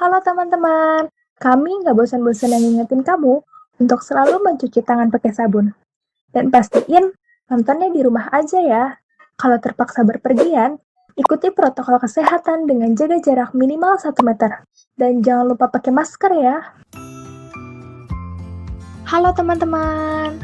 Halo teman-teman, kami nggak bosan-bosan yang ngingetin kamu untuk selalu mencuci tangan pakai sabun. Dan pastiin nontonnya di rumah aja ya. Kalau terpaksa berpergian, ikuti protokol kesehatan dengan jaga jarak minimal 1 meter. Dan jangan lupa pakai masker ya. Halo teman-teman,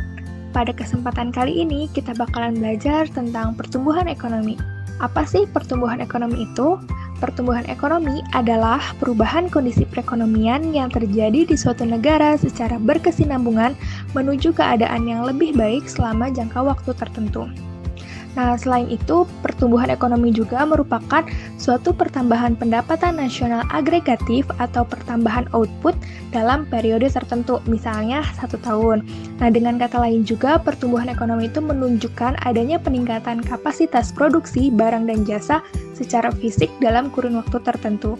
pada kesempatan kali ini kita bakalan belajar tentang pertumbuhan ekonomi. Apa sih pertumbuhan ekonomi itu? Pertumbuhan ekonomi adalah perubahan kondisi perekonomian yang terjadi di suatu negara secara berkesinambungan menuju keadaan yang lebih baik selama jangka waktu tertentu. Nah, selain itu, pertumbuhan ekonomi juga merupakan suatu pertambahan pendapatan nasional agregatif atau pertambahan output dalam periode tertentu, misalnya 1 tahun. Nah, dengan kata lain juga, pertumbuhan ekonomi itu menunjukkan adanya peningkatan kapasitas produksi barang dan jasa secara fisik dalam kurun waktu tertentu.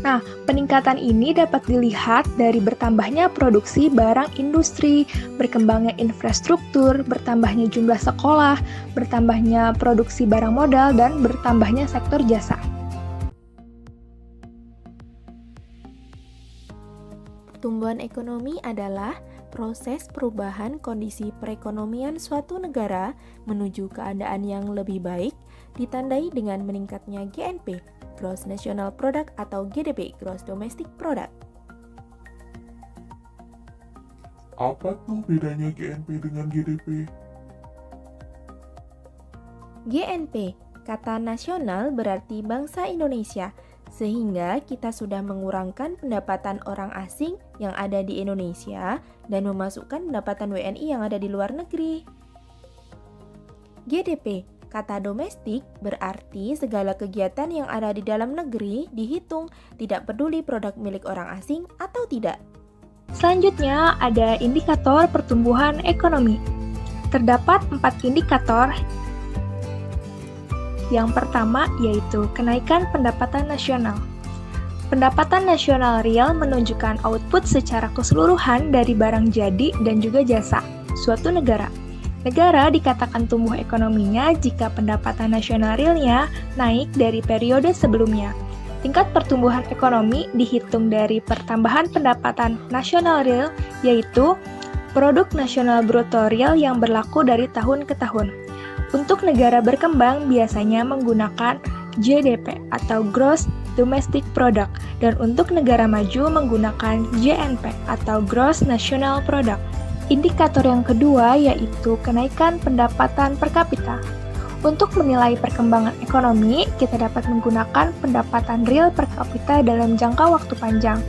Nah, peningkatan ini dapat dilihat dari bertambahnya produksi barang industri, berkembangnya infrastruktur, bertambahnya jumlah sekolah, bertambahnya produksi barang modal, dan bertambahnya sektor jasa. Pertumbuhan ekonomi adalah proses perubahan kondisi perekonomian suatu negara menuju keadaan yang lebih baik, ditandai dengan meningkatnya GNP, Gross National Product atau GDP, Gross Domestic Product. Apa tuh bedanya GNP dengan GDP? GNP, kata nasional berarti bangsa Indonesia, sehingga kita sudah mengurangkan pendapatan orang asing yang ada di Indonesia dan memasukkan pendapatan WNI yang ada di luar negeri. GDP, kata domestik berarti segala kegiatan yang ada di dalam negeri dihitung, tidak peduli produk milik orang asing atau tidak. Selanjutnya ada indikator pertumbuhan ekonomi. Terdapat 4 indikator. Yang pertama yaitu kenaikan pendapatan nasional. Pendapatan nasional real menunjukkan output secara keseluruhan dari barang jadi dan juga jasa suatu negara. Negara dikatakan tumbuh ekonominya jika pendapatan nasional realnya naik dari periode sebelumnya. Tingkat pertumbuhan ekonomi dihitung dari pertambahan pendapatan nasional real, yaitu produk nasional bruto real yang berlaku dari tahun ke tahun. Untuk negara berkembang biasanya menggunakan GDP atau Gross Domestic Product, dan untuk negara maju menggunakan GNP atau Gross National Product. Indikator yang kedua yaitu kenaikan pendapatan per kapita. Untuk menilai perkembangan ekonomi, kita dapat menggunakan pendapatan real per kapita dalam jangka waktu panjang.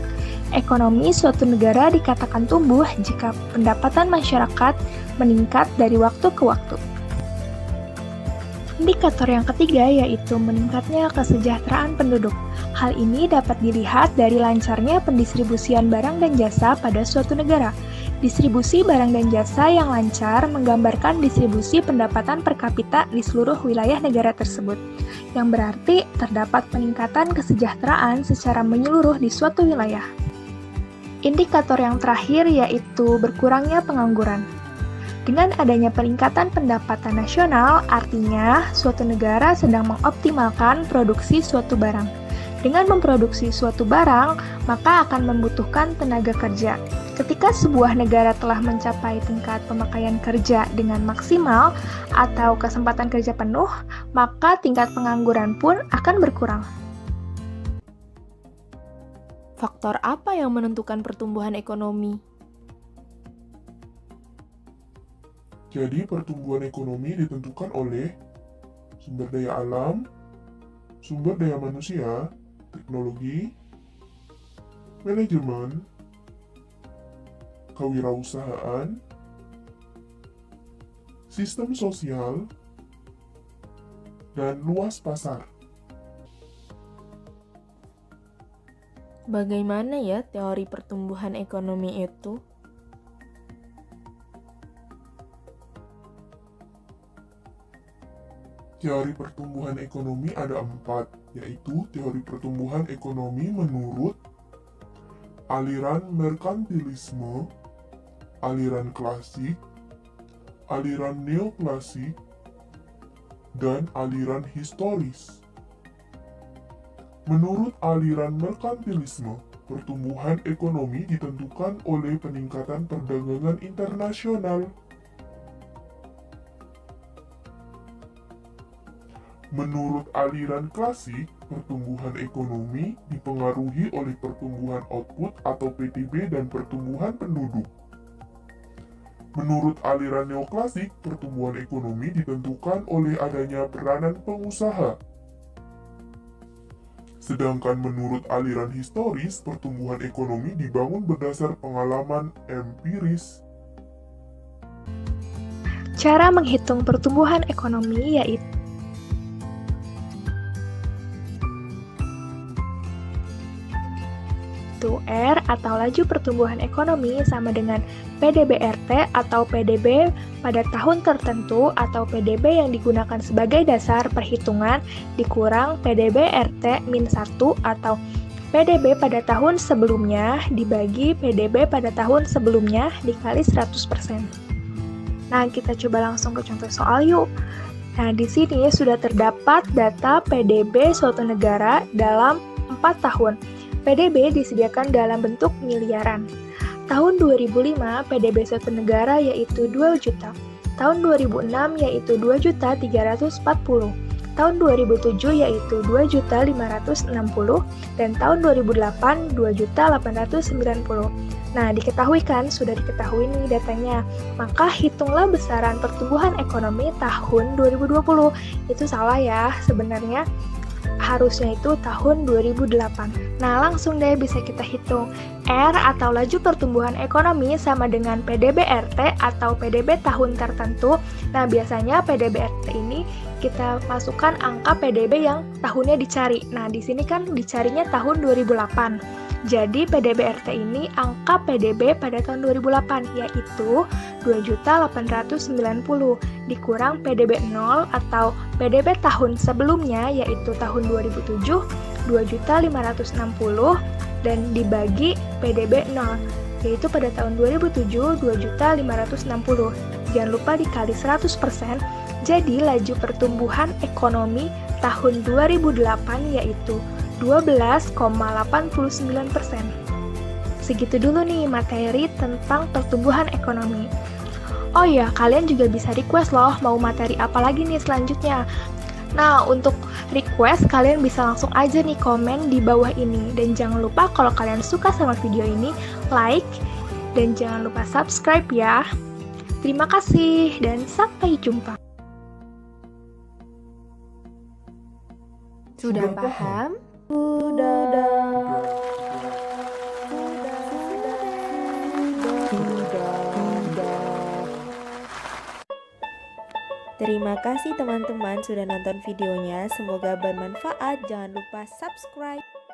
Ekonomi suatu negara dikatakan tumbuh jika pendapatan masyarakat meningkat dari waktu ke waktu. Indikator yang ketiga yaitu meningkatnya kesejahteraan penduduk. Hal ini dapat dilihat dari lancarnya pendistribusian barang dan jasa pada suatu negara. Distribusi barang dan jasa yang lancar menggambarkan distribusi pendapatan per kapita di seluruh wilayah negara tersebut, yang berarti terdapat peningkatan kesejahteraan secara menyeluruh di suatu wilayah. Indikator yang terakhir yaitu berkurangnya pengangguran. Dengan adanya peningkatan pendapatan nasional, artinya suatu negara sedang mengoptimalkan produksi suatu barang. Dengan memproduksi suatu barang, maka akan membutuhkan tenaga kerja. Ketika sebuah negara telah mencapai tingkat pemakaian kerja dengan maksimal atau kesempatan kerja penuh, maka tingkat pengangguran pun akan berkurang. Faktor apa yang menentukan pertumbuhan ekonomi? Jadi pertumbuhan ekonomi ditentukan oleh sumber daya alam, sumber daya manusia, teknologi, manajemen, kewirausahaan, sistem sosial, dan luas pasar. Bagaimana ya teori pertumbuhan ekonomi itu? Teori pertumbuhan ekonomi ada 4, yaitu teori pertumbuhan ekonomi menurut aliran merkantilisme, aliran klasik, aliran neoklasik, dan aliran historis. Menurut aliran merkantilisme, Pertumbuhan ekonomi ditentukan oleh peningkatan perdagangan internasional. Menurut aliran klasik, pertumbuhan ekonomi dipengaruhi oleh pertumbuhan output atau PDB dan pertumbuhan penduduk. Menurut aliran neoklasik, pertumbuhan ekonomi ditentukan oleh adanya peranan pengusaha. Sedangkan menurut aliran historis, pertumbuhan ekonomi dibangun berdasar pengalaman empiris. Cara menghitung pertumbuhan ekonomi yaitu R atau laju pertumbuhan ekonomi sama dengan PDB-RT atau PDB pada tahun tertentu atau PDB yang digunakan sebagai dasar perhitungan dikurang PDB-RT min 1 atau PDB pada tahun sebelumnya dibagi PDB pada tahun sebelumnya dikali 100%. Nah, kita coba langsung ke contoh soal yuk. Nah, di sini sudah terdapat data PDB suatu negara dalam 4 tahun. PDB disediakan dalam bentuk miliaran. Tahun 2005, PDB suatu negara yaitu 2 juta. Tahun 2006 yaitu 2.340. Tahun 2007 yaitu 2.560 dan tahun 2008 2.890. Nah, diketahui kan, sudah diketahui nih datanya. Maka hitunglah besaran pertumbuhan ekonomi tahun 2020. Itu salah ya, sebenarnya harusnya itu tahun 2008. Nah, langsung deh bisa kita hitung. R atau laju pertumbuhan ekonomi sama dengan PDB-RT atau PDB tahun tertentu. Nah, biasanya PDB-RT ini kita masukkan angka PDB yang tahunnya dicari. Nah, di sini kan dicarinya tahun 2008. Jadi PDB-RT ini angka PDB pada tahun 2008 yaitu 2.890 dikurang PDB 0 atau PDB tahun sebelumnya yaitu tahun 2007 2.560 dan dibagi PDB 0 yaitu pada tahun 2007 2.560. Jangan lupa dikali 100%. Jadi laju pertumbuhan ekonomi tahun 2008 yaitu 12,89%. Segitu dulu nih materi tentang pertumbuhan ekonomi. Oh ya, kalian juga bisa request loh mau materi apa lagi nih selanjutnya. Nah, untuk request kalian bisa langsung aja nih komen di bawah ini. Dan jangan lupa kalau kalian suka sama video ini, like dan jangan lupa subscribe ya. Terima kasih dan sampai jumpa. Sudah paham? Terima kasih teman-teman sudah nonton videonya. Semoga bermanfaat. Jangan lupa subscribe.